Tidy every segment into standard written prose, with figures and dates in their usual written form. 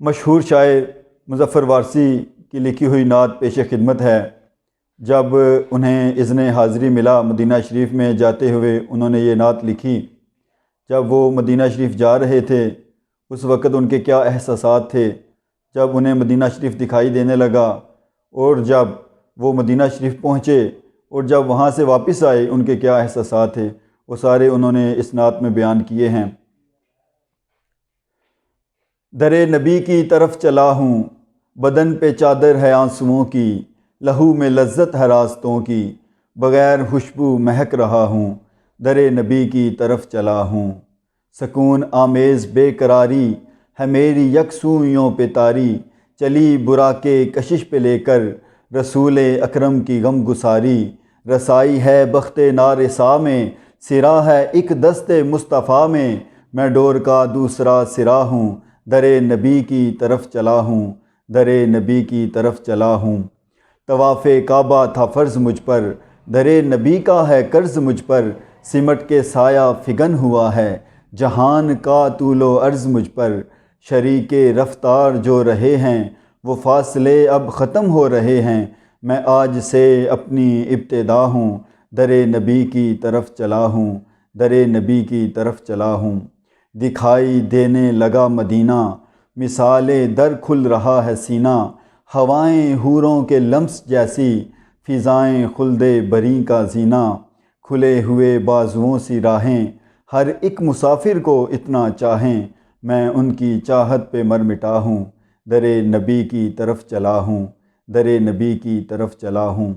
مشہور شاعر مظفر وارثی کی لکھی ہوئی نعت پیش خدمت ہے۔ جب انہیں اذن حاضری ملا مدینہ شریف میں جاتے ہوئے، انہوں نے یہ نعت لکھی۔ جب وہ مدینہ شریف جا رہے تھے اس وقت ان کے کیا احساسات تھے، جب انہیں مدینہ شریف دکھائی دینے لگا، اور جب وہ مدینہ شریف پہنچے اور جب وہاں سے واپس آئے ان کے کیا احساسات تھے، وہ سارے انہوں نے اس نعت میں بیان کیے ہیں۔ در نبی کی طرف چلا ہوں، بدن پہ چادر ہے آنسوؤں کی، لہو میں لذت ہے راستوں کی، بغیر خوشبو مہک رہا ہوں، در نبی کی طرف چلا ہوں۔ سکون آمیز بے قراری ہے میری یکسوئیوں پہ طاری، چلی براق کشش پہ لے کر رسول اکرم کی غم گساری، رسائی ہے بخت نارسا میں، سرا ہے ایک دست مصطفیٰ میں ڈور کا دوسرا سرا ہوں، در نبی کی طرف چلا ہوں، در نبی کی طرف چلا ہوں۔ طواف کعبہ تھا فرض مجھ پر، در نبی کا ہے قرض مجھ پر، سمٹ کے سایہ فگن ہوا ہے جہان کا طول و عرض مجھ پر، شریک رفتار جو رہے ہیں وہ فاصلے اب ختم ہو رہے ہیں، میں آج سے اپنی ابتدا ہوں، در نبی کی طرف چلا ہوں، در نبی کی طرف چلا ہوں۔ دکھائی دینے لگا مدینہ، مثال در کھل رہا ہے سینہ، ہوائیں حوروں کے لمس جیسی، فضائیں خلد بری کا زینہ، کھلے ہوئے بازوؤں سی راہیں، ہر ایک مسافر کو اتنا چاہیں، میں ان کی چاہت پہ مر مٹا ہوں، در نبی کی طرف چلا ہوں، در نبی کی طرف چلا ہوں۔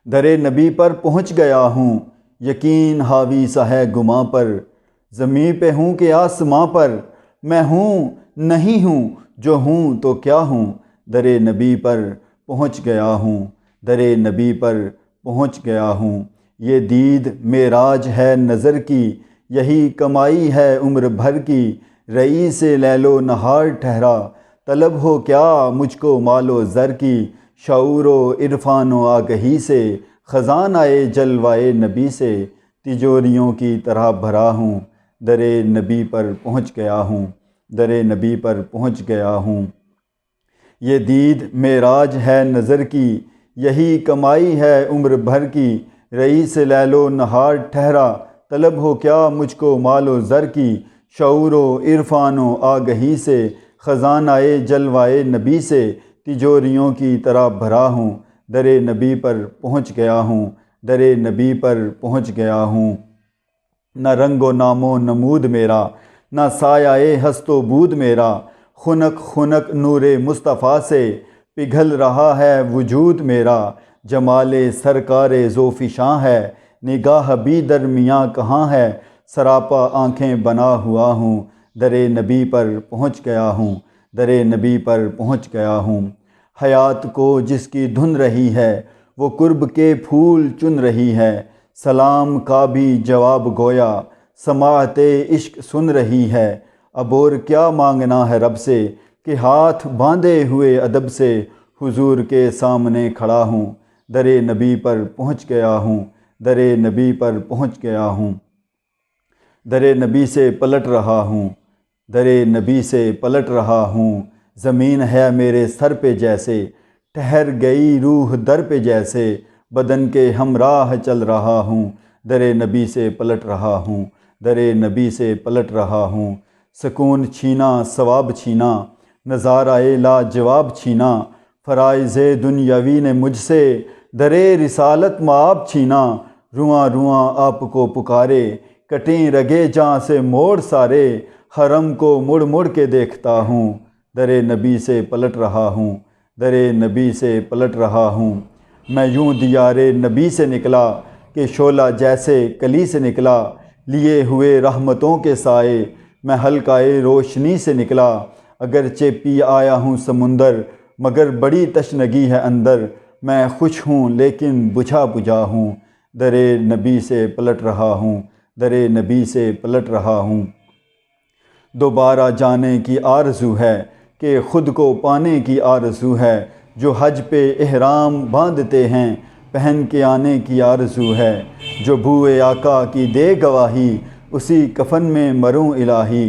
در نبی پر پہنچ گیا ہوں، یقین حاوی سا ہے گماں پر، زمیں پہ ہوں کہ آسماں پر، میں ہوں نہیں ہوں جو ہوں تو کیا ہوں، در نبی پر پہنچ گیا ہوں، در نبی پر پہنچ گیا ہوں۔ یہ دید معراج ہے نظر کی، یہی کمائی ہے عمر بھر کی، رئیس لیل و نہار ٹھہرا، طلب ہو کیا مجھ کو مال و زر کی، شعور و عرفان و آگہی سے، خزانۂ جلوائے نبی سے، تجوریوں کی طرح بھرا ہوں، در نبی پر پہنچ گیا ہوں، در نبی پر پہنچ گیا ہوں۔ یہ دید معراج ہے نظر کی، یہی کمائی ہے عمر بھر کی، رئیس لیل و نہار ٹھہرا، طلب ہو کیا مجھ کو مال و زر کی، شعور و عرفان و آگہی سے، خزانۂ جلوائے نبی سے، تجوریوں کی طرح بھرا ہوں، در نبی پر پہنچ گیا ہوں، در نبی پر پہنچ گیا ہوں۔ نہ رنگ و نام و نمود میرا، نہ سایہ ہست و بود میرا، خنک خنک نور مصطفیٰ سے پگھل رہا ہے وجود میرا، جمال سرکار ذوفشاں ہے، نگاہ بھی درمیاں کہاں ہے، سراپا آنکھیں بنا ہوا ہوں، در نبی پر پہنچ گیا ہوں، در نبی پر پہنچ گیا ہوں۔ حیات کو جس کی دھن رہی ہے وہ قرب کے پھول چن رہی ہے، سلام کا بھی جواب گویا سماعت عشق سن رہی ہے، اب اور کیا مانگنا ہے رب سے کہ ہاتھ باندھے ہوئے ادب سے حضور کے سامنے کھڑا ہوں، در نبی پر پہنچ گیا ہوں، در نبی پر پہنچ گیا ہوں۔ در نبی سے پلٹ رہا ہوں، در نبی سے پلٹ رہا ہوں، زمین ہے میرے سر پہ جیسے، ٹھہر گئی روح در پہ جیسے، بدن کے ہمراہ چل رہا ہوں، در نبی سے پلٹ رہا ہوں، در نبی سے پلٹ رہا ہوں۔ سکون چھینا ثواب چھینا، نظارہ لاجواب چھینا، فرائض دنیاوی نے مجھ سے در رسالت مآب چھینا، رواں رواں آپ کو پکارے، کٹیں رگے جاں سے موڑ سارے، حرم کو مڑ مڑ کے دیکھتا ہوں، در نبی سے پلٹ رہا ہوں، در نبی سے پلٹ رہا ہوں۔ میں یوں دیار نبی سے نکلا کہ شعلہ جیسے کلی سے نکلا، لیے ہوئے رحمتوں کے سائے، میں حلقہ روشنی سے نکلا، اگرچہ پی آیا ہوں سمندر، مگر بڑی تشنگی ہے اندر، میں خوش ہوں لیکن بجھا بجھا ہوں، در نبی سے پلٹ رہا ہوں، در نبی سے پلٹ رہا ہوں۔ دوبارہ جانے کی آرزو ہے کہ خود کو پانے کی آرزو ہے، جو حج پہ احرام باندھتے ہیں پہن کے آنے کی آرزو ہے، جو بوئے آقا کی دے گواہی اسی کفن میں مروں الہی،